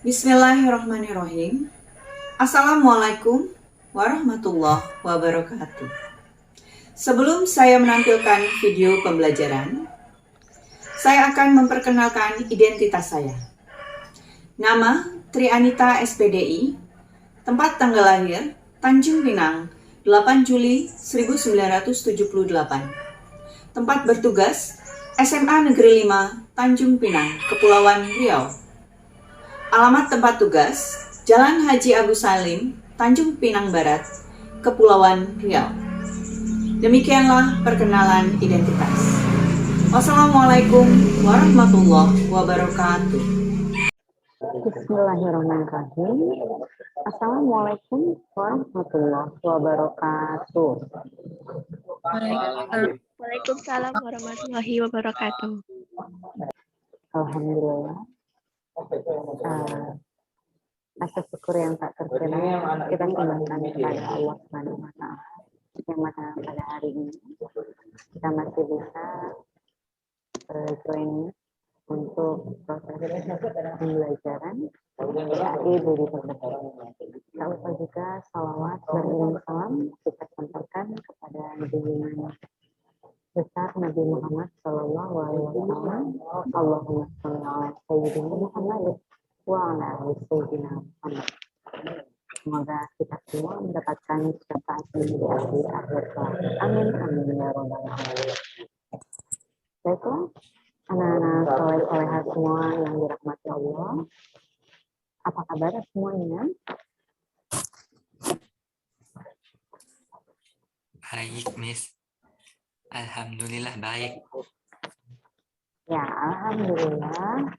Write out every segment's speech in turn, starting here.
Bismillahirrahmanirrahim. Assalamualaikum warahmatullahi wabarakatuh. Sebelum saya menampilkan video pembelajaran, saya akan memperkenalkan identitas saya. Nama Trianita SPDI, tempat tanggal lahir Tanjung Pinang, 8 Juli 1978. Tempat bertugas SMA Negeri 5, Tanjung Pinang, Kepulauan Riau. Alamat tempat tugas, Jalan Haji Agus Salim, Tanjung Pinang Barat, Kepulauan Riau. Demikianlah perkenalan identitas. Wassalamualaikum warahmatullahi wabarakatuh. Bismillahirrahmanirrahim. Assalamualaikum warahmatullahi wabarakatuh. Waalaikumsalam warahmatullahi wabarakatuh. Alhamdulillah. Rasa syukur yang tak terkira kita sembahkan kepada Allah Subhanahu wa Ta'ala yang mana pada hari ini kita masih bisa join untuk proses pembelajaran dari diri terdekat. Tak lupa juga salawat beriring salam kita sampaikan kepada junjungan besar Nabi Muhammad Sallallahu Alaihi Wasallam. Allahumma sholli ala Sayyidina Muhammad wa ala ali Sayyidina Muhammad. Semoga kita semua mendapatkan syafaat di akhir kelak. Amin amin ya rabbal alamin. Baiklah, anak-anak soleh-solehah semua yang dirahmati Allah. Apa kabar semuanya? Baik, Miss. Alhamdulillah baik. Ya, alhamdulillah.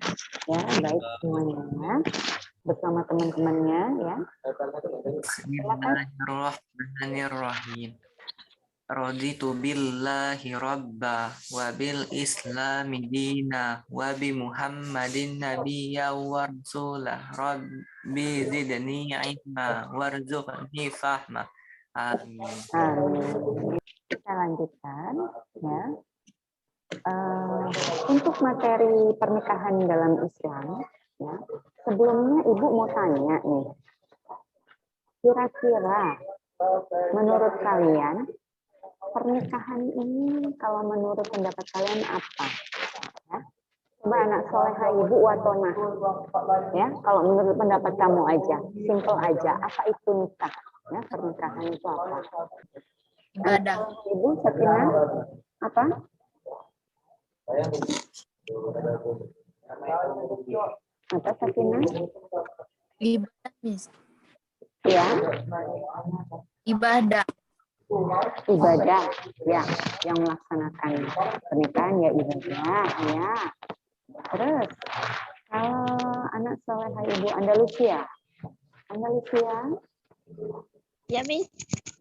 Ya, baik semuanya. Bersama teman-temannya ya. Bismillahirrahmanirrahim. Raditu billahi rabba wa bil islami dina wa bi muhammadin nabiyya wa rasulah rabbi zidni ilma warzuqni fahma. Amin. Amin. Kita lanjutkan ya. Untuk materi pernikahan dalam Islam ya. Sebelumnya Ibu mau tanya nih. Kira-kira menurut kalian pernikahan ini kalau menurut pendapat kalian apa? Ya. Coba anak soleha Ibu Watona. Ya, kalau menurut pendapat kamu aja, simple aja. Apa itu nikah? Ya, pernikahan itu apa? Ada. Ibu Sakinah apa? Apa Sakinah? Ibadah, Miss. Ya. Ibadah. Ibadah, ya, yang melaksanakan pernikahan ya ibadah, ya. Terus kalau anak soleha Ibu Andalusia, Ya, Miss.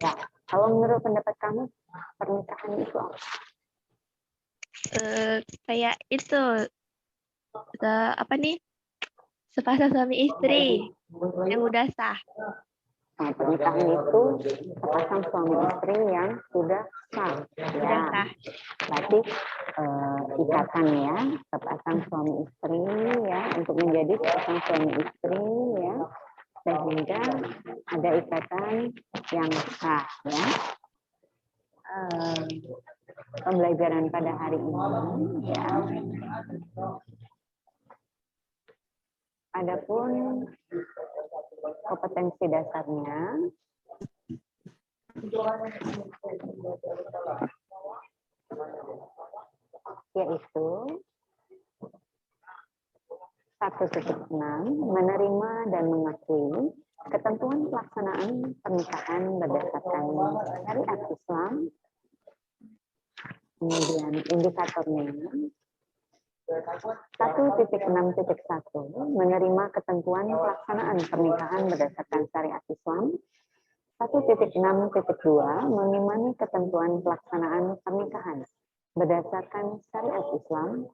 ya. Kalau menurut pendapat kamu pernikahan itu apa? Kayak itu apa nih? Sepasang suami istri yang udah sah. Nah, pernikahan itu sepasang suami istri yang sudah sah. Ya, berarti ikatan ya, sepasang suami istri ya, untuk menjadi sepasang suami istri ya, sehingga ada ikatan yang sah ya. Pembelajaran pada hari ini ya. Adapun kompetensi dasarnya yaitu 1.6 menerima dan mengakui ketentuan pelaksanaan pernikahan berdasarkan syariat Islam. Kemudian indikatornya 1.6.1 menerima ketentuan pelaksanaan pernikahan berdasarkan syariat Islam. 1.6.2 mengimani ketentuan pelaksanaan pernikahan berdasarkan syariat Islam.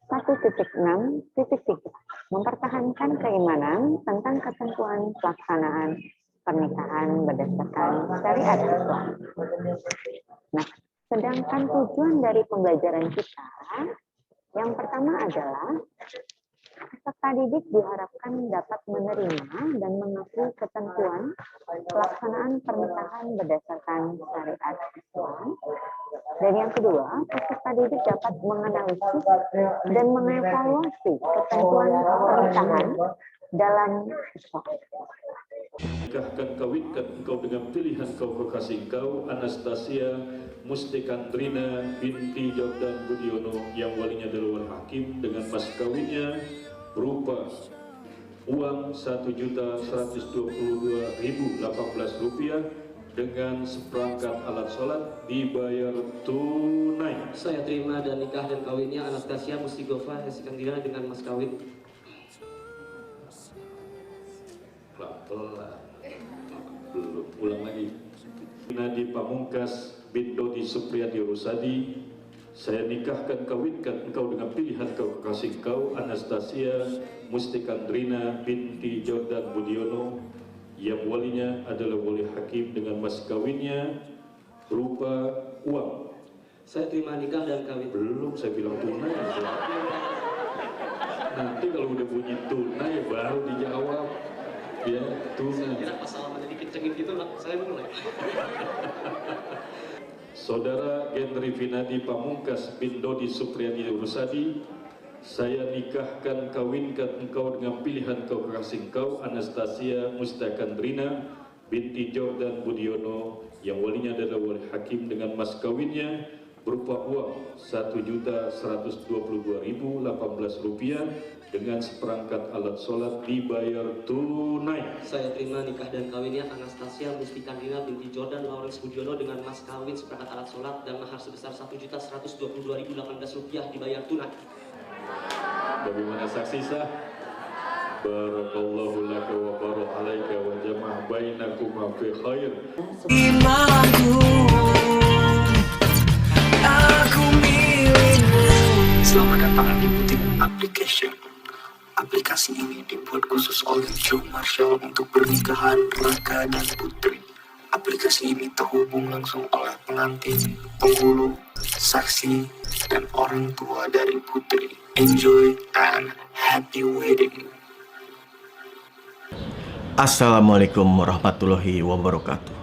1.6.3 mempertahankan keimanan tentang ketentuan pelaksanaan pernikahan berdasarkan syariat Islam. Nah, sedangkan tujuan dari pembelajaran kita yang pertama adalah Peserta didik diharapkan dapat menerima dan mengakui ketentuan pelaksanaan pernikahan berdasarkan syariat Islam. Dan yang kedua, peserta didik dapat menganalisis dan mengevaluasi ketentuan pernikahan dalam Islam. Nikahkan kawinkan engkau dengan pilihan kau kekasih engkau Anastasia Mustikandrina binti Jordan Budiono yang walinya adalah wali hakim dengan mas kawinnya berupa uang Rp1.122.018 dengan seperangkat alat sholat dibayar tunai. Saya terima dan nikah dan kawinnya Anastasia Mustigova Hesikandina dengan mas kawin. Pelan-pelan. Belum, ulang lagi. Nadi Pamungkas bin Dodi Supriyadi Rusadi, saya nikahkan kawinkan engkau dengan pilihan kau kekasih engkau Anastasia Mustikandrina binti Jordan Budiono yang walinya adalah wali hakim dengan mas kawinnya berupa uang. Saya terima nikah dan kawin. Belum, saya bilang tunai. Nanti kalau udah bunyi tunai baru dijawab. Ya, tunai. Kira pas salamannya dikencengin gitu lah, saya mulai. Saudara Gendri Vinadi Pamungkas bin Dodi Supriyadi Rusadi, saya nikahkan kawinkan engkau dengan pilihan kau kekasih engkau Anastasia Mustakandrina binti Jordan Budiono yang walinya adalah wali hakim dengan mas kawinnya berupa uang Rp1.122.018 dengan seperangkat alat sholat dibayar tunai. Saya terima nikah dan kawinnya Anastasia Mustikandina binti Jordan Lawrence Budiono dengan mas kawin seperangkat alat sholat dan mahar sebesar Rp1.122.018 dibayar tunai. Bagaimana saksi sah? Barakallahu laka wa barak alaika wa jama'a bainakuma fi khair. Selamat datang di Butik Application. Aplikasi ini dibuat khusus oleh Joe Marshall untuk pernikahan Raka dan Putri. Aplikasi ini terhubung langsung oleh pengantin, penghulu, saksi, dan orang tua dari Putri. Enjoy and happy wedding. Assalamualaikum warahmatullahi wabarakatuh.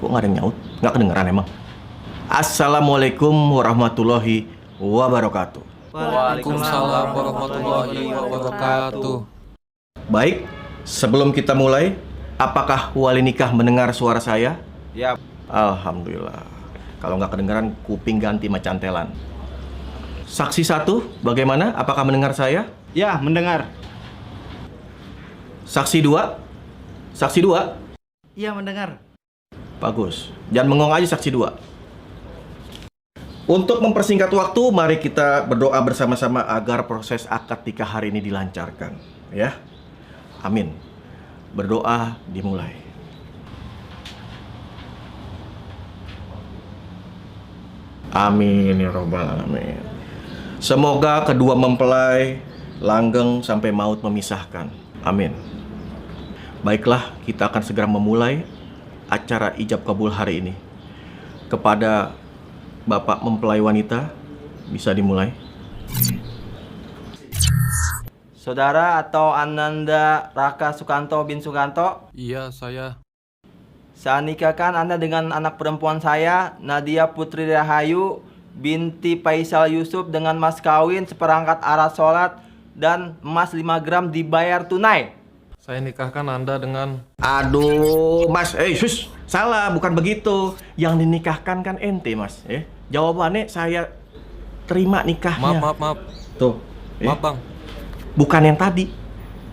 Kok nggak ada yang nyaut? Nggak kedengeran emang? Assalamualaikum warahmatullahi wabarakatuh. Waalaikumsalam warahmatullahi wabarakatuh. Baik, sebelum kita mulai, apakah wali nikah mendengar suara saya? Ya. Alhamdulillah. Kalau nggak kedengeran, kuping ganti macantelan. Saksi satu, bagaimana? Apakah mendengar saya? Ya, mendengar. Saksi dua? Saksi dua? Iya, mendengar. Bagus. Jangan mengong aja saksi dua. Untuk mempersingkat waktu, mari kita berdoa bersama-sama agar proses akad nikah hari ini dilancarkan. Ya. Amin. Berdoa dimulai. Amin ya robbal alamin. Semoga kedua mempelai langgeng sampai maut memisahkan. Amin. Baiklah, kita akan segera memulai acara ijab kabul hari ini. Kepada Bapak mempelai wanita, bisa dimulai. Saudara atau Ananda Raka Sukanto bin Sukanto? Iya, saya. Saya nikahkan Anda dengan anak perempuan saya, Nadia Putri Rahayu binti Faisal Yusuf dengan mas kawin seperangkat alat sholat dan emas 5 gram dibayar tunai. Saya nikahkan Anda dengan... Aduh, Mas, sus, salah, bukan begitu. Yang dinikahkan kan ente, Mas. Jawabannya saya terima nikahnya. Maaf. Tuh. Maaf, Bang. Bukan yang tadi.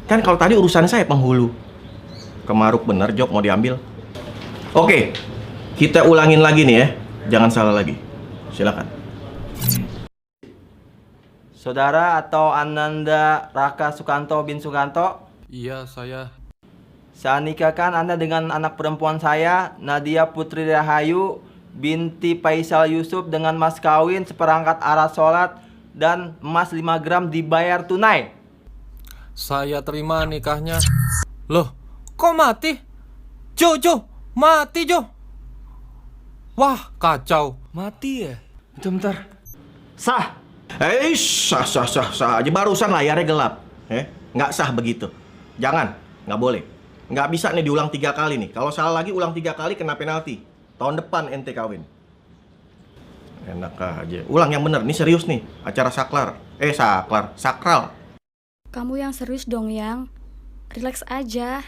Kan kalau tadi urusan saya penghulu. Kemaruk bener, Jok, mau diambil. Oke, kita ulangin lagi nih ya. Jangan salah lagi. Silakan. Saudara atau Ananda Raka Sukanto bin Sukanto? Iya, saya. Saya nikahkan Anda dengan anak perempuan saya, Nadia Putri Rahayu binti Faisal Yusuf dengan mas kawin seperangkat alat sholat dan emas 5 gram dibayar tunai. Saya terima nikahnya. Loh, kok mati? Jo, mati Jo. Wah, kacau. Mati ya? Bentar. Sah. Sah aja. Barusan layarnya gelap. Nggak sah begitu. Jangan, nggak boleh. Nggak bisa nih diulang 3 kali nih. Kalau salah lagi ulang 3 kali kena penalti. Tahun depan ente kawin. Enak aja. Ulang yang bener. Ini serius nih. Acara saklar. Sakral. Kamu yang serius dong, Yang. Relax aja.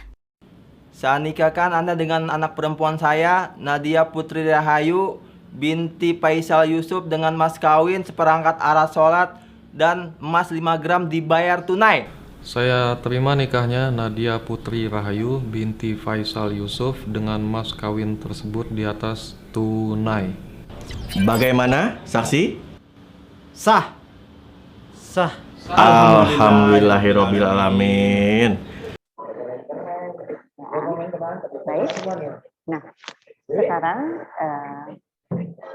Saya nikahkan Anda dengan anak perempuan saya, Nadia Putri Rahayu binti Faisal Yusuf dengan mas kawin seperangkat alat sholat dan emas 5 gram dibayar tunai. Saya terima nikahnya Nadia Putri Rahayu binti Faisal Yusuf dengan mas kawin tersebut di atas tunai. Bagaimana, saksi? Sah. Alhamdulillahirobbilalamin. Baik. Nah, sekarang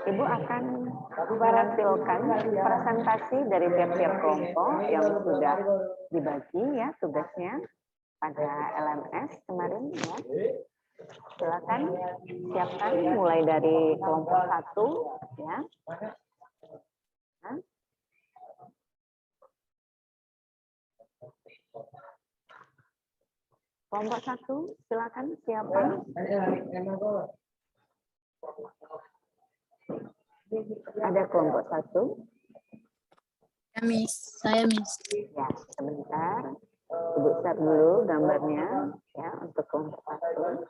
Ibu akan menampilkan presentasi dari tiap-tiap kelompok yang sudah dibagi ya tugasnya pada LMS kemarin ya. Silakan siapkan mulai dari kelompok 1 ya. Nah. Kelompok 1 silakan siapkan. Ada kelompok 1. Ya, Miss. Saya, Miss. Ya, sebentar. Ibu share dulu gambarnya ya untuk kelompok 1.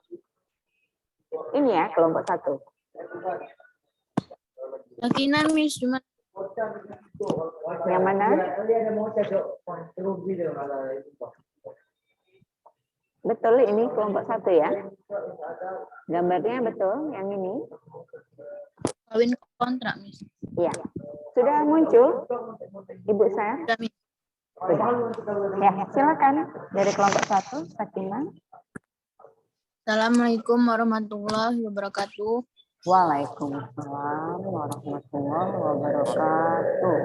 Ini ya kelompok 1. Sakina, Miss. Cuma Yang mana? Betul, ini kelompok 1 ya. Gambarnya betul yang ini. kawin kontrak, Miss. Iya. Sudah muncul Ibu saya? Sudah, Miss. Sudah. Ya, silakan dari kelompok 1, Sakina. Assalamualaikum warahmatullahi wabarakatuh. Waalaikumsalam warahmatullahi wabarakatuh.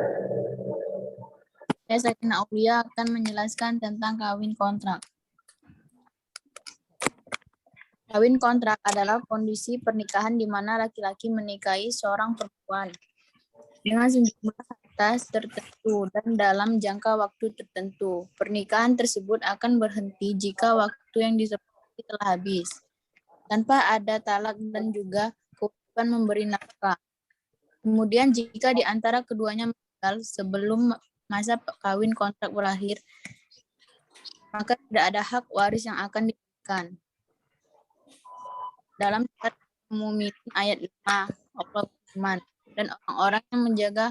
Saya Sakina Aulia akan menjelaskan tentang kawin kontrak. Kawin kontrak adalah kondisi pernikahan di mana laki-laki menikahi seorang perempuan dengan sejumlah harta tertentu dan dalam jangka waktu tertentu. Pernikahan tersebut akan berhenti jika waktu yang disepakati telah habis, tanpa ada talak dan juga kewajiban memberi nafkah. Kemudian jika di antara keduanya meninggal sebelum masa kawin kontrak berakhir, maka tidak ada hak waris yang akan diberikan. Dalam surat Mu'min ayat 5, Allah berfirman, dan orang-orang yang menjaga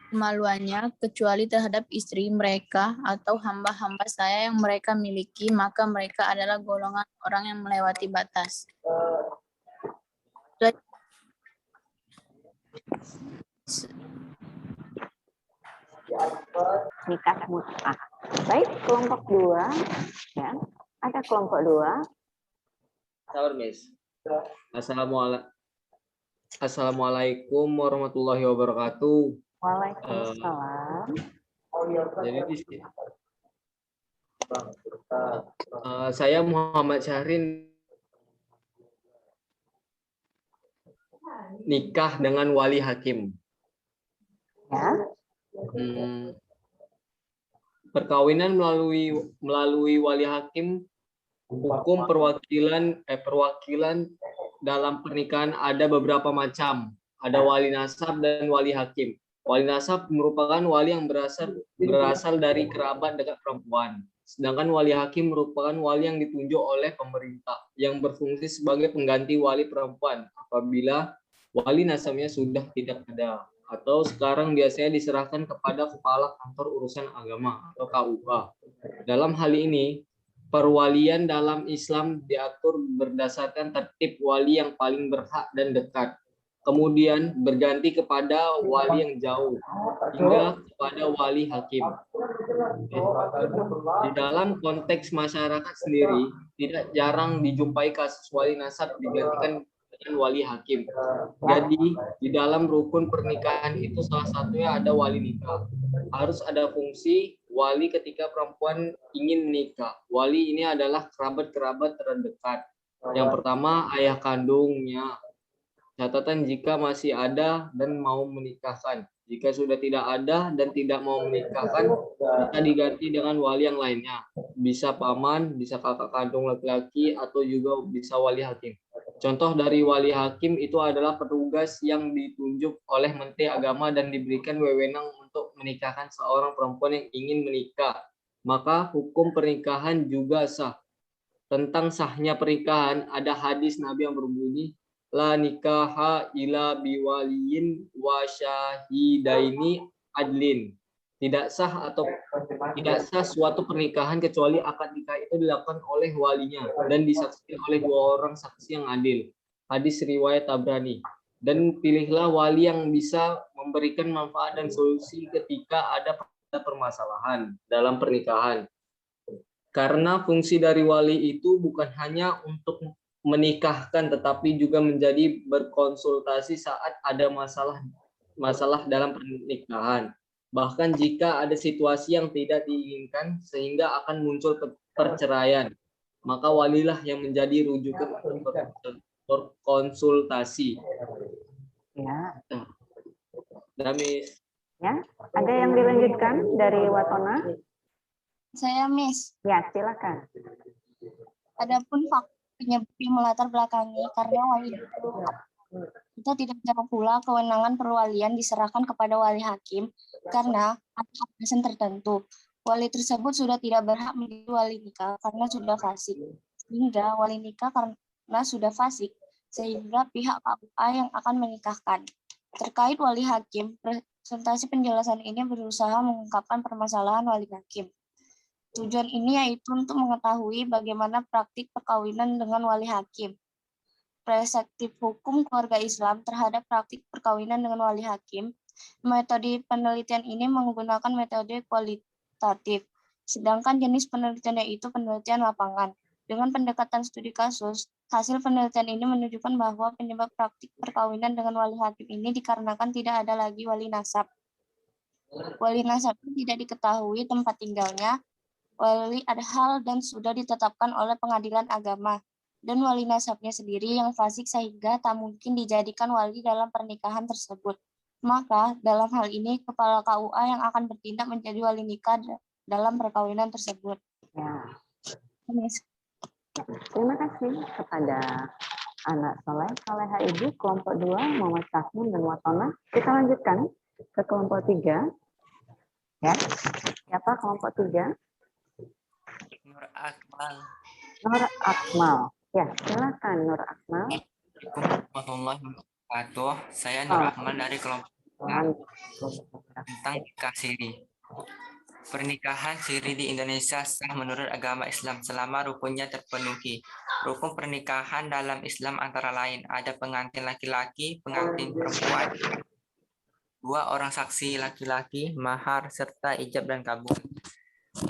kemaluannya kecuali terhadap istri mereka atau hamba-hamba saya yang mereka miliki, maka mereka adalah golongan orang yang melewati batas. Nikah mut'ah. Baik, kelompok 2 ya. Ada kelompok 2. Sabar, Miss. Assalamualaikum warahmatullahi wabarakatuh. Waalaikumsalam. Jadi di sini, saya Muhammad Syahrin nikah dengan wali hakim. Ya. Perkawinan melalui wali hakim. Hukum perwakilan dalam pernikahan ada beberapa macam. Ada wali nasab dan wali hakim. Wali nasab merupakan wali yang berasal dari kerabat dekat perempuan. Sedangkan wali hakim merupakan wali yang ditunjuk oleh pemerintah yang berfungsi sebagai pengganti wali perempuan apabila wali nasabnya sudah tidak ada atau sekarang biasanya diserahkan kepada kepala kantor urusan agama atau KUA. Dalam hal ini perwalian dalam Islam diatur berdasarkan tertib wali yang paling berhak dan dekat. Kemudian berganti kepada wali yang jauh, hingga kepada wali hakim. Di dalam konteks masyarakat sendiri, tidak jarang dijumpai kasus wali nasab digantikan dengan wali hakim. Jadi, di dalam rukun pernikahan itu salah satunya ada wali nikah. Harus ada fungsi wali ketika perempuan ingin menikah. Wali ini adalah kerabat-kerabat terdekat. Yang pertama, ayah kandungnya. Catatan jika masih ada dan mau menikahkan. Jika sudah tidak ada dan tidak mau menikahkan, bisa diganti dengan wali yang lainnya. Bisa paman, bisa kakak kandung laki-laki, atau juga bisa wali hakim. Contoh dari wali hakim itu adalah petugas yang ditunjuk oleh Menteri Agama dan diberikan wewenang untuk menikahkan seorang perempuan yang ingin menikah. Maka hukum pernikahan juga sah. Tentang sahnya pernikahan, ada hadis Nabi yang berbunyi, la nikaha ila biwaliyin wa syahidaini adlin. Tidak sah suatu pernikahan kecuali akad nikah itu dilakukan oleh walinya dan disaksikan oleh 2 orang saksi yang adil. Hadis riwayat Tabrani. Dan pilihlah wali yang bisa memberikan manfaat dan solusi ketika ada permasalahan dalam pernikahan. Karena fungsi dari wali itu bukan hanya untuk menikahkan, tetapi juga menjadi berkonsultasi saat ada masalah dalam pernikahan. Bahkan jika ada situasi yang tidak diinginkan sehingga akan muncul perceraian, maka walilah yang menjadi rujukan untuk berkonsultasi. Ya. Damis. Ya, ada yang dilanjutkan dari Watona? Saya Miss. Ya, silakan. Adapun faktor penyebab yang melatar belakangi karena wali kita tidak tahu pula kewenangan perwalian diserahkan kepada wali hakim karena ada alasan tertentu. Wali tersebut sudah tidak berhak menjadi wali nikah karena sudah fasik. Sehingga wali nikah karena sudah fasik, sehingga pihak KUA yang akan menikahkan. Terkait wali hakim, presentasi penjelasan ini berusaha mengungkapkan permasalahan wali hakim. Tujuan ini yaitu untuk mengetahui bagaimana praktik perkawinan dengan wali hakim. Perspektif hukum keluarga Islam terhadap praktik perkawinan dengan wali hakim. Metode penelitian ini menggunakan metode kualitatif, sedangkan jenis penelitian yaitu penelitian lapangan. Dengan pendekatan studi kasus, hasil penelitian ini menunjukkan bahwa penyebab praktik perkawinan dengan wali hakim ini dikarenakan tidak ada lagi wali nasab. Wali nasab tidak diketahui tempat tinggalnya, wali adhal dan sudah ditetapkan oleh pengadilan agama, dan wali nasabnya sendiri yang fasik sehingga tak mungkin dijadikan wali dalam pernikahan tersebut. Maka dalam hal ini kepala KUA yang akan bertindak menjadi wali nikah dalam perkawinan tersebut. Ya. Terima kasih kepada anak Soleha Ibu, kelompok 2, Muhammad Tasmin dan Watona. Kita lanjutkan ke kelompok 3. Ya, siapa kelompok 3? Nur Akmal. Nur Akmal. Ya, silakan Nur Akmal. Warahmatullahi wabarakatuh. Saya Nur Akmal dari kelompok tentang nikah siri. Pernikahan siri di Indonesia sah menurut agama Islam selama rukunnya terpenuhi. Rukun pernikahan dalam Islam antara lain ada pengantin laki-laki, pengantin perempuan, 2 orang saksi laki-laki, mahar, serta ijab dan kabul.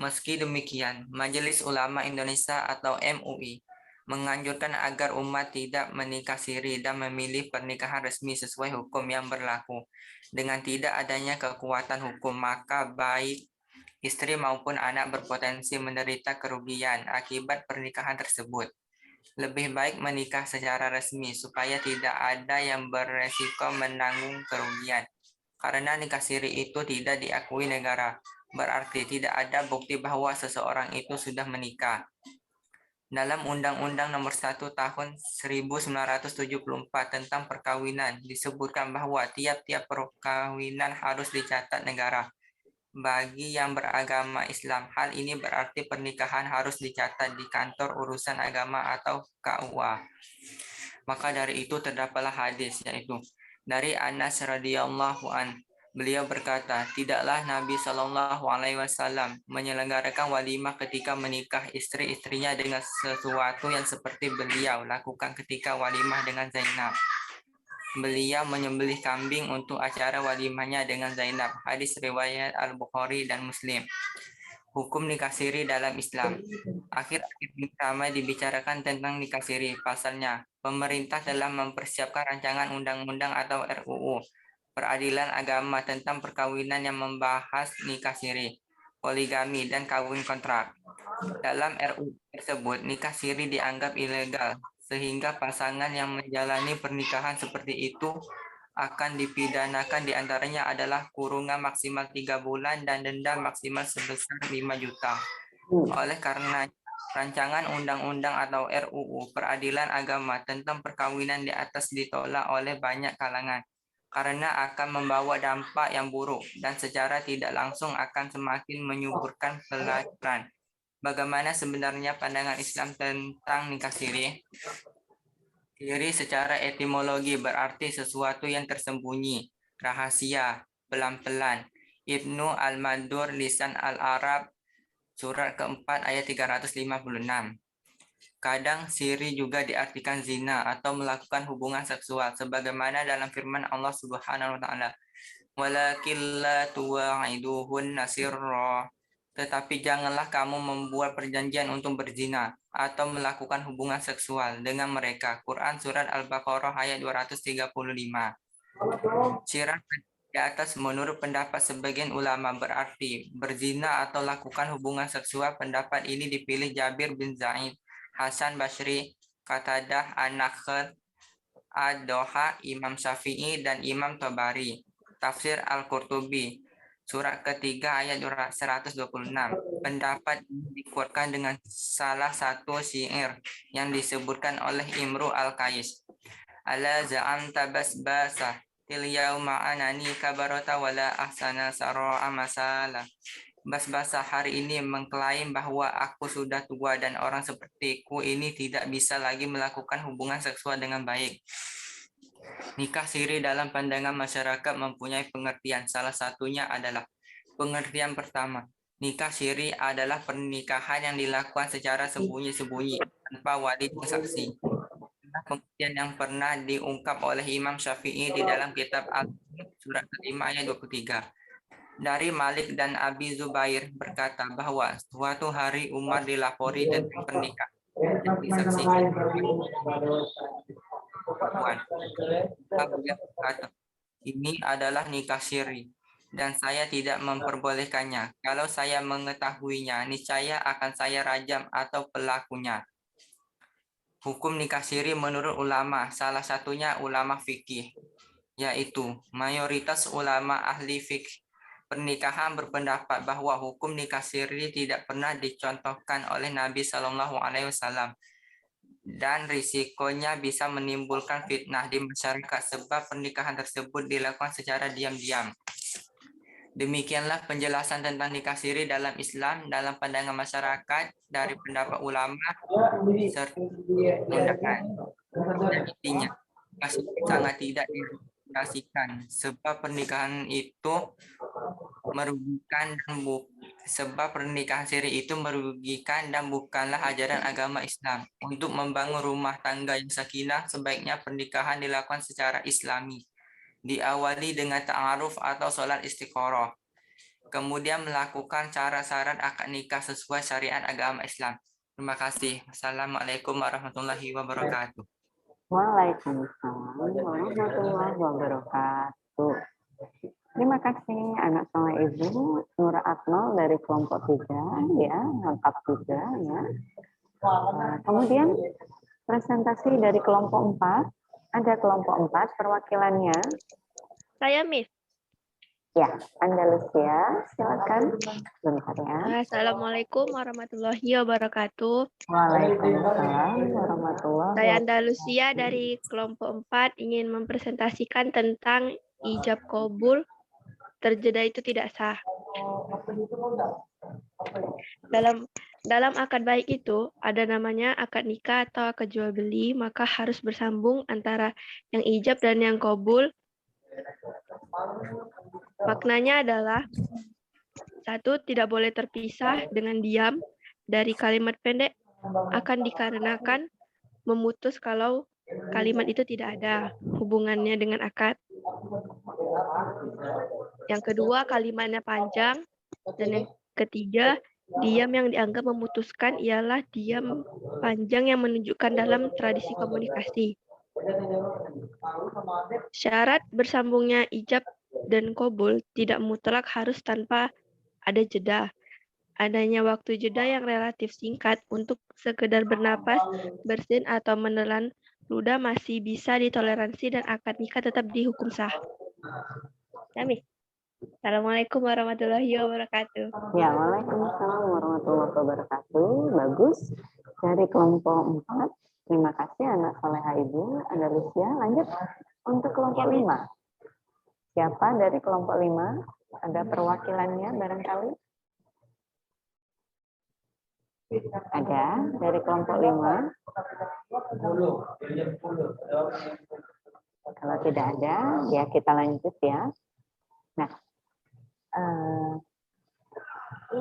Meski demikian, Majelis Ulama Indonesia atau MUI menganjurkan agar umat tidak menikah siri dan memilih pernikahan resmi sesuai hukum yang berlaku. Dengan tidak adanya kekuatan hukum, maka baik istri maupun anak berpotensi menderita kerugian akibat pernikahan tersebut. Lebih baik menikah secara resmi supaya tidak ada yang beresiko menanggung kerugian. Karena nikah siri itu tidak diakui negara, berarti tidak ada bukti bahwa seseorang itu sudah menikah. Dalam Undang-Undang Nomor 1 Tahun 1974 tentang perkawinan disebutkan bahwa tiap-tiap perkawinan harus dicatat negara. Bagi yang beragama Islam, hal ini berarti pernikahan harus dicatat di kantor urusan agama atau KUA. Maka dari itu terdapatlah hadis, yaitu dari Anas radhiyallahu an. Beliau berkata, tidaklah Nabi SAW menyelenggarakan walimah ketika menikah istri-istrinya dengan sesuatu yang seperti beliau lakukan ketika walimah dengan Zainab. Beliau menyembelih kambing untuk acara walimahnya dengan Zainab. Hadis riwayat Al-Bukhari dan Muslim. Hukum nikah siri dalam Islam. Akhir-akhir ini ramai dibicarakan tentang nikah siri. Pasalnya, pemerintah telah mempersiapkan rancangan undang-undang atau RUU Peradilan Agama tentang perkawinan yang membahas nikah siri, poligami, dan kawin kontrak. Dalam RUU tersebut, nikah siri dianggap ilegal, sehingga pasangan yang menjalani pernikahan seperti itu akan dipidanakan diantaranya adalah kurungan maksimal 3 bulan dan denda maksimal sebesar 5 juta. Oleh karena rancangan undang-undang atau RUU Peradilan Agama tentang perkawinan di atas ditolak oleh banyak kalangan karena akan membawa dampak yang buruk dan secara tidak langsung akan semakin menyuburkan pelajaran. Bagaimana sebenarnya pandangan Islam tentang nikah siri? Siri secara etimologi berarti sesuatu yang tersembunyi, rahasia, pelan-pelan. Ibnu Al-Madur Lisan Al-Arab surat keempat ayat 356. Kadang siri juga diartikan zina atau melakukan hubungan seksual sebagaimana dalam firman Allah Subhanahu wa taala. Walakin la tuwa'iduhunna sirra. Tetapi janganlah kamu membuat perjanjian untuk berzina atau melakukan hubungan seksual dengan mereka. Quran Surat Al-Baqarah ayat 235. Syiar di atas menurut pendapat sebagian ulama berarti berzina atau lakukan hubungan seksual. Pendapat ini dipilih Jabir bin Zaid, Hasan Basri, Qatadah, An-Nakhl, Ad-Doha, Imam Syafi'i, dan Imam Tabari. Tafsir Al-Qurtubi surat ketiga ayat 126. Pendapat ini dikuatkan dengan salah satu syair yang disebutkan oleh Imru Al-Qais. Ala za'amta basbasa til yauma anani kabarata wala ahsana sara'a masala. Basbasa hari ini mengklaim bahwa aku sudah tua dan orang sepertiku ini tidak bisa lagi melakukan hubungan seksual dengan baik. Nikah siri dalam pandangan masyarakat mempunyai pengertian. Salah satunya adalah pengertian pertama. Nikah siri adalah pernikahan yang dilakukan secara sembunyi-sembunyi tanpa wali dan saksi. Pengertian yang pernah diungkap oleh Imam Syafi'i di dalam kitab Al-Surat ke-5 ayat 23. Dari Malik dan Abi Zubair berkata bahwa suatu hari Umar dilapori tentang pernikahan yang disaksikan. Ini adalah nikah siri dan saya tidak memperbolehkannya. Kalau saya mengetahuinya, niscaya akan saya rajam atau pelakunya. Hukum nikah siri menurut ulama, salah satunya ulama fikih, yaitu mayoritas ulama ahli fikih pernikahan berpendapat bahwa hukum nikah siri tidak pernah dicontohkan oleh Nabi Shallallahu Alaihi Wasallam. Dan risikonya bisa menimbulkan fitnah di masyarakat sebab pernikahan tersebut dilakukan secara diam-diam. Demikianlah penjelasan tentang nikah siri dalam Islam dalam pandangan masyarakat dari pendapat ulama serta undangan. Dan intinya, nikah siri sangat tidak direkomendasikan sebab pernikahan itu merugikan dan bukanlah ajaran agama Islam. Untuk membangun rumah tangga yang sakinah, sebaiknya pernikahan dilakukan secara islami. Diawali dengan ta'aruf atau sholat istikharah. Kemudian melakukan cara-cara akad nikah sesuai syariat agama Islam. Terima kasih. Assalamualaikum warahmatullahi wabarakatuh. Waalaikumsalam warahmatullahi wabarakatuh. Terima kasih anak soleh Ibu Nur Akmal dari kelompok 3 ya, lengkap juga ya. Kemudian presentasi dari kelompok 4. Ada kelompok 4 perwakilannya. Saya Miss. Ya, Andalusia, silakan. Bentar ya. Assalamualaikum warahmatullahi wabarakatuh. Waalaikumsalam warahmatullahi Saya wabarakatuh. Andalusia dari kelompok 4 ingin mempresentasikan tentang ijab kabul. Terjeda itu tidak sah. Dalam akad baik itu ada namanya akad nikah atau akad jual beli, maka harus bersambung antara yang ijab dan yang kabul. Maknanya adalah satu, tidak boleh terpisah dengan diam. Dari kalimat pendek akan dikarenakan memutus kalau kalimat itu tidak ada hubungannya dengan akad. Yang kedua, kalimatnya panjang. Dan yang ketiga, diam yang dianggap memutuskan ialah diam panjang yang menunjukkan dalam tradisi komunikasi. Syarat bersambungnya ijab dan kabul tidak mutlak harus tanpa ada jeda. Adanya waktu jeda yang relatif singkat untuk sekedar bernapas, bersin atau menelan ludah masih bisa ditoleransi dan akad nikah tetap dihukum sah. Amin. Assalamualaikum warahmatullahi wabarakatuh. Ya, waalaikumsalam warahmatullahi wabarakatuh. Bagus. Dari kelompok 4, terima kasih anak soleha Ibu, Andalusia. Lanjut untuk kelompok 5. Siapa dari kelompok 5? Ada perwakilannya barangkali? Ada dari kelompok 5. Kalau tidak ada, ya kita lanjut ya. Nah,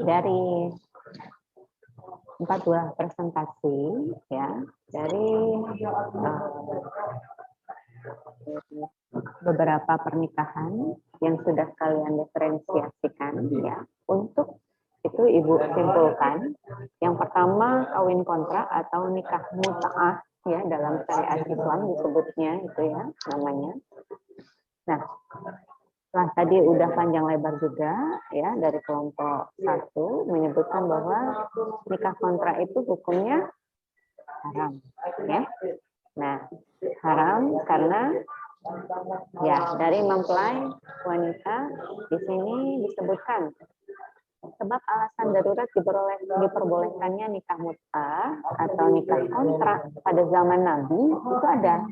dari 4 buah presentasi ya, dari beberapa pernikahan yang sudah kalian diferensiasikan ya, untuk itu Ibu simpulkan yang pertama kawin kontrak atau nikah mut'ah ya, dalam syariat Islam disebutnya itu ya namanya. Nah, setelah tadi udah panjang lebar juga ya dari kelompok 1 menyebutkan bahwa nikah kontrak itu hukumnya haram ya. Nah, haram karena ya dari mempelai wanita di sini disebutkan sebab alasan darurat diperbolehkannya nikah mut'ah atau nikah kontrak pada zaman Nabi itu ada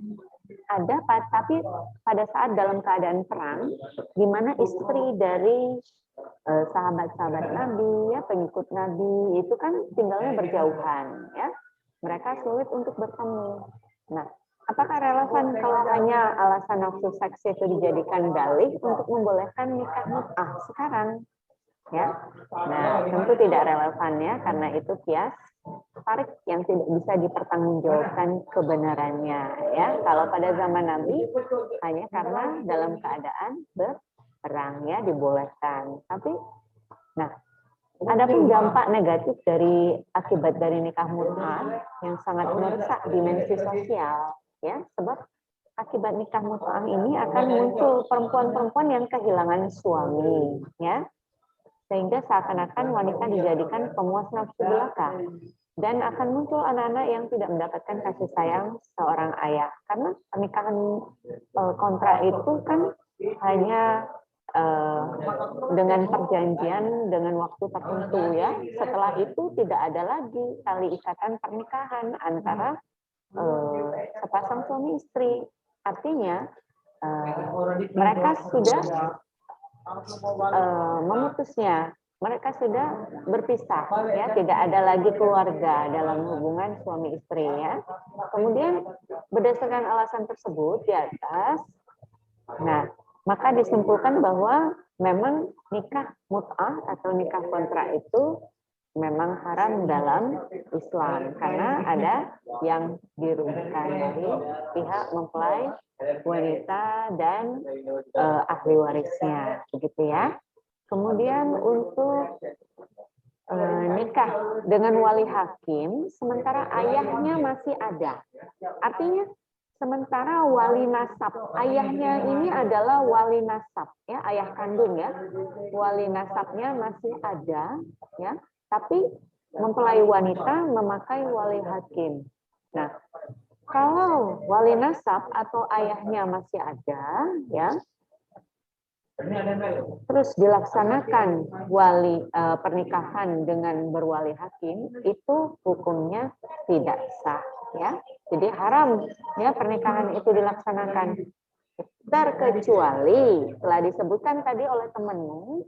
tapi pada saat dalam keadaan perang di mana istri dari sahabat-sahabat Nabi ya, pengikut Nabi itu kan tinggalnya berjauhan ya, mereka sulit untuk bertemu. Nah, apakah relevan kalau hanya alasan nafsu seks itu dijadikan dalih untuk membolehkan nikah mut'ah sekarang ya? Nah, tentu tidak relevan ya, karena itu kias tarik yang tidak bisa dipertanggungjawabkan kebenarannya ya. Kalau pada zaman Nabi hanya karena dalam keadaan berperang ya dibolehkan. Tapi nah, adapun dampak negatif dari akibat dari nikah mut'ah yang sangat merusak dimensi sosial ya, sebab akibat nikah mut'ah ini akan muncul perempuan-perempuan yang kehilangan suami ya, sehingga seakan-akan wanita dijadikan pemuas nafsu belaka, dan akan muncul anak-anak yang tidak mendapatkan kasih sayang seorang ayah, karena pernikahan kontrak itu kan hanya dengan perjanjian dengan waktu tertentu ya. Setelah itu tidak ada lagi tali ikatan pernikahan antara sepasang suami istri. Artinya mereka sudah memutusnya, mereka sudah berpisah ya, tidak ada lagi keluarga dalam hubungan suami istri ya. Kemudian berdasarkan alasan tersebut di atas, nah maka disimpulkan bahwa memang nikah mut'ah atau nikah kontrak itu memang haram dalam Islam karena ada yang dirugikan dari pihak mempelai wanita dan ahli warisnya, begitu ya. Kemudian untuk nikah dengan wali hakim sementara ayahnya masih ada, artinya sementara wali nasab ayahnya ini adalah wali nasab ya, ayah kandung ya, wali nasabnya masih ada ya, tapi mempelai wanita memakai wali hakim. Nah, kalau wali nasab atau ayahnya masih ada ya, terus dilaksanakan pernikahan dengan berwali hakim, itu hukumnya tidak sah ya. Jadi haram ya pernikahan itu dilaksanakan, terkecuali telah disebutkan tadi oleh temanmu,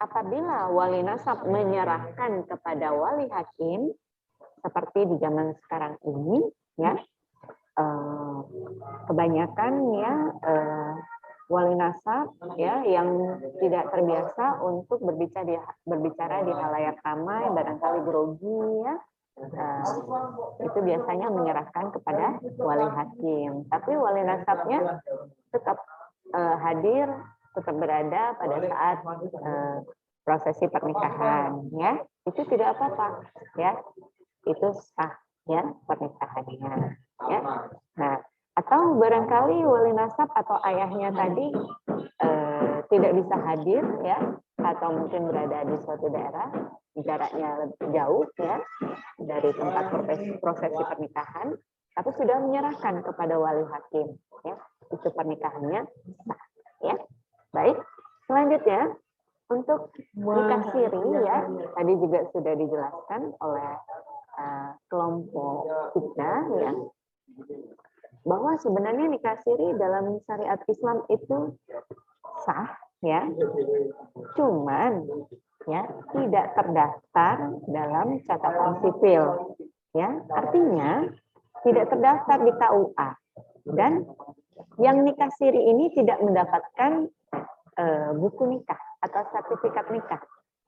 apabila wali nasab menyerahkan kepada wali hakim seperti di zaman sekarang ini ya, kebanyakan ya wali nasab ya yang tidak terbiasa untuk berbicara di halayak ramai, barangkali grogi ya, itu biasanya menyerahkan kepada wali hakim, tapi wali nasabnya tetap hadir, tetap berada pada saat prosesi pernikahan ya, itu tidak apa-apa ya, itu sah ya pernikahannya ya. Nah, atau barangkali wali nasab atau ayahnya tadi tidak bisa hadir ya, atau mungkin berada di suatu daerah jaraknya lebih jauh ya dari tempat prosesi pernikahan, tapi sudah menyerahkan kepada wali hakim, ya, itu pernikahannya sah, ya. Baik, selanjutnya untuk nikah siri, ya, tadi juga sudah dijelaskan oleh kelompok kita, ya, bahwa sebenarnya nikah siri dalam syariat Islam itu sah, ya, cuman ya tidak terdaftar dalam catatan sipil, ya, artinya tidak terdaftar di KUA, dan yang nikah siri ini tidak mendapatkan buku nikah atau sertifikat nikah,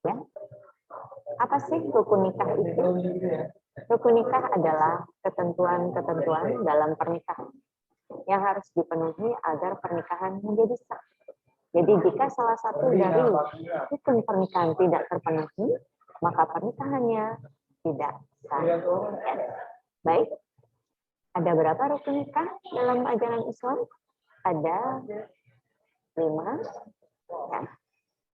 ya. Apa sih rukun nikah itu? Rukun nikah adalah ketentuan-ketentuan dalam pernikahan yang harus dipenuhi agar pernikahan menjadi sah. Jadi jika salah satu dari rukun pernikahan tidak terpenuhi, maka pernikahannya tidak sah. Ya. Baik, ada berapa rukun nikah dalam ajaran Islam? Ada 5. Ya.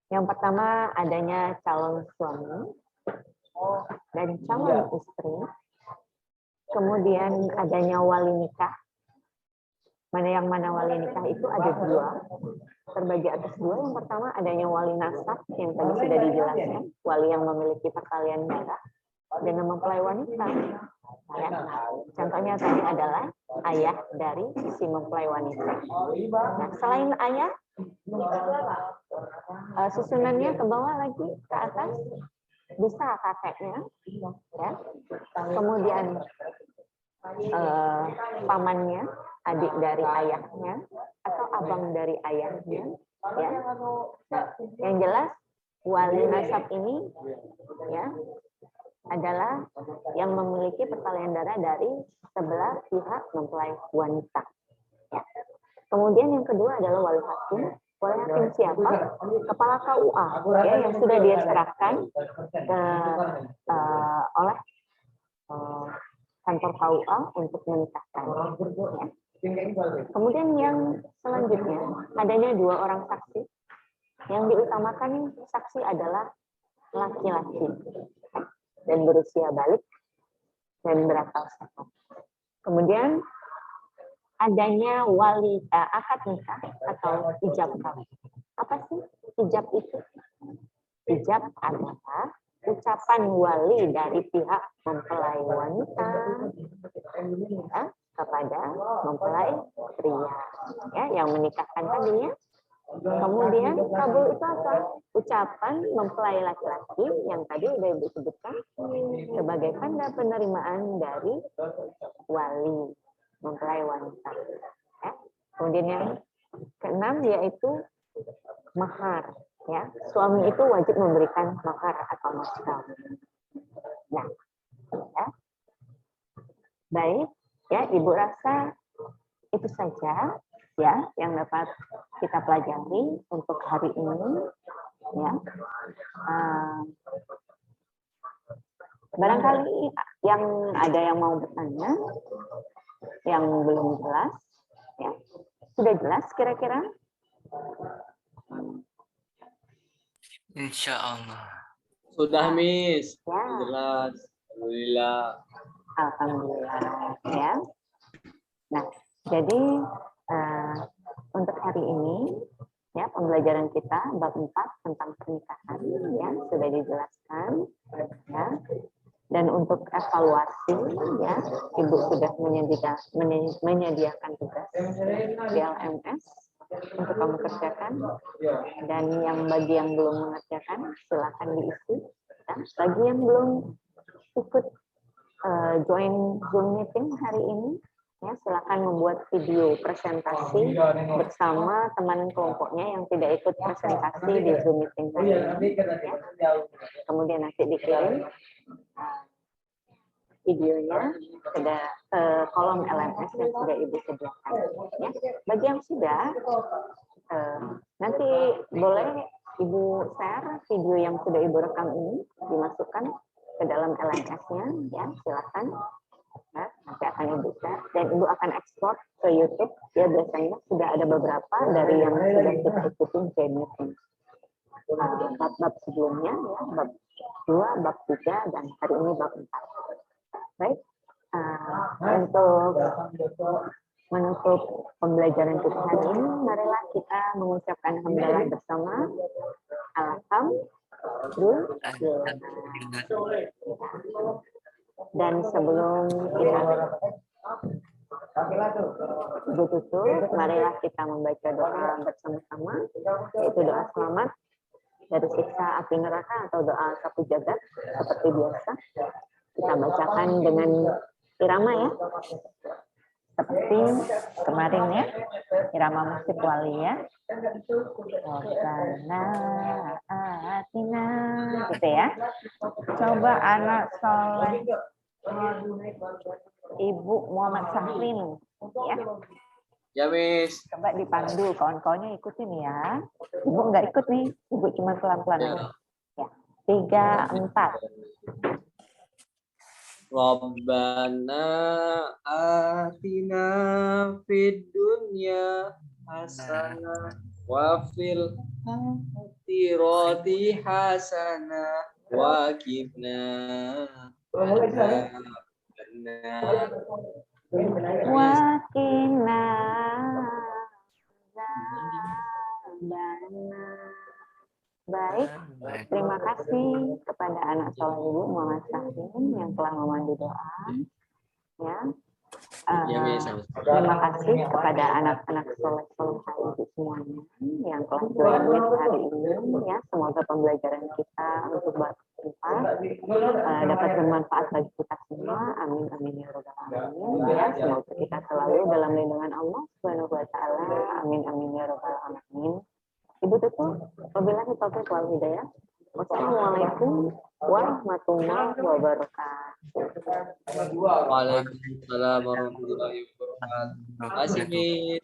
Yang pertama adanya calon suami dan calon istri. Kemudian adanya wali nikah. Mana wali nikah itu ada 2, terbagi atas 2. Yang pertama adanya wali nasab yang tadi sudah dijelaskan, wali yang memiliki perkalian darah dan mempelai wanita. Ya. Contohnya tadi adalah ayah dari si mempelai wanita. Nah, selain ayah, susunannya ke bawah lagi ke atas bisa kakeknya, ya. Kemudian pamannya, adik dari ayahnya, atau abang dari ayahnya, ya. Nah, yang jelas wali nasab ini, ya, adalah yang memiliki perkalian darah dari sebelah pihak mempelai wanita. Ya. Kemudian yang kedua adalah wali hakim. Wali hakim siapa? Kepala KUA, ya, yang sudah diserahkan oleh kantor KUA untuk menikahkan. Ya. Kemudian yang selanjutnya adanya 2 orang saksi. Yang diutamakan saksi adalah laki-laki dan berusia balik dan berakal sehat. Kemudian adanya wali akad nikah atau ijab kabul. Apa sih ijab itu? Ijab adalah ucapan wali dari pihak mempelai wanita, ya, kepada mempelai pria, ya, yang menikahkan tadinya. Kemudian kabul itu apa? Ucapan mempelai laki-laki yang tadi sudah disebutkan sebagai tanda penerimaan dari wali mempelai wanita. Ya. Kemudian yang ke-6 yaitu mahar. Ya, suami itu wajib memberikan mahar atau mas kawin. Nah, ya. Baik, ya, Ibu rasa itu saja, ya, yang dapat kita pelajari untuk hari ini, ya. Barangkali yang ada yang mau bertanya, yang belum jelas, ya, sudah jelas kira-kira? Insya Allah. Sudah, Miss. Ya. Jelas. Alhamdulillah. Alhamdulillah, ya. Nah, jadi untuk hari ini, ya, pembelajaran kita bab 4 tentang pernikahan, ya, sudah dijelaskan, ya. Dan untuk evaluasi, ya, Ibu sudah menyediakan tugas di LMS untuk kamu kerjakan, dan yang bagi yang belum mengerjakan silakan diisi. Ya. Bagi yang belum ikut join Zoom meeting hari ini, ya, silakan membuat video presentasi bersama teman kelompoknya yang tidak ikut presentasi di Zoom meeting hari ini. Ya. Kemudian nanti dikirim videonya ke kolom LMS yang sudah Ibu sediakan. Ya. Bagi yang sudah, nanti boleh Ibu share video yang sudah Ibu rekam ini, dimasukkan ke dalam LMS-nya, ya, silakan. Ya, nanti akan Ibu share dan Ibu akan ekspor ke YouTube. Ya, biasanya sudah ada beberapa dari yang sudah kita ikutin Zoom meeting. Bab-bab sebelumnya, ya, bab 2, bab 3, dan hari ini bab 4. Baik, untuk menutup pembelajaran kita hari ini, marilah kita mengucapkan hamdalah bersama. Alhamdulillah. Dan sebelum kita tutup, marilah kita membaca doa bersama-sama, yaitu doa selamat dari siksa api neraka atau doa sapu jagat seperti biasa. Kita bacakan dengan irama ya, seperti kemarin ya, irama musik wali ya. Rabbana atina, gitu ya. Coba anak soleh Ibu Muhammad Sahrin ya. Ya, Miss. Coba dipandu, kawan-kawannya ikutin ya. Ibu nggak ikut nih, Ibu cuma pelan-pelan aja. Ya. 3, 4. Rabbana atina fid dunya hasanah wa fil akhirati hasanah wa qina adzabannar. Wakina Baik, terima kasih kepada anak soleh Ibu Muhammad Sahrin yang telah memandu doa. Ya. Terima kasih kepada anak-anak soleh-solehah Ibu semuanya yang telah join hari ini. Ya, semoga pembelajaran kita untuk bermanfaat dapat bermanfaat bagi kita semua. Amin amin ya rabbal alamin. Ya, semoga kita selalu dalam lindungan Allah Subhanahu wa taala. Amin amin ya rabbal alamin. Ibu tutup, wabillahi taufiq wal hidayah. Wassalamualaikum warahmatullahi wabarakatuh. Waalaikumsalam warahmatullahi wabarakatuh. Terima kasih, Miss.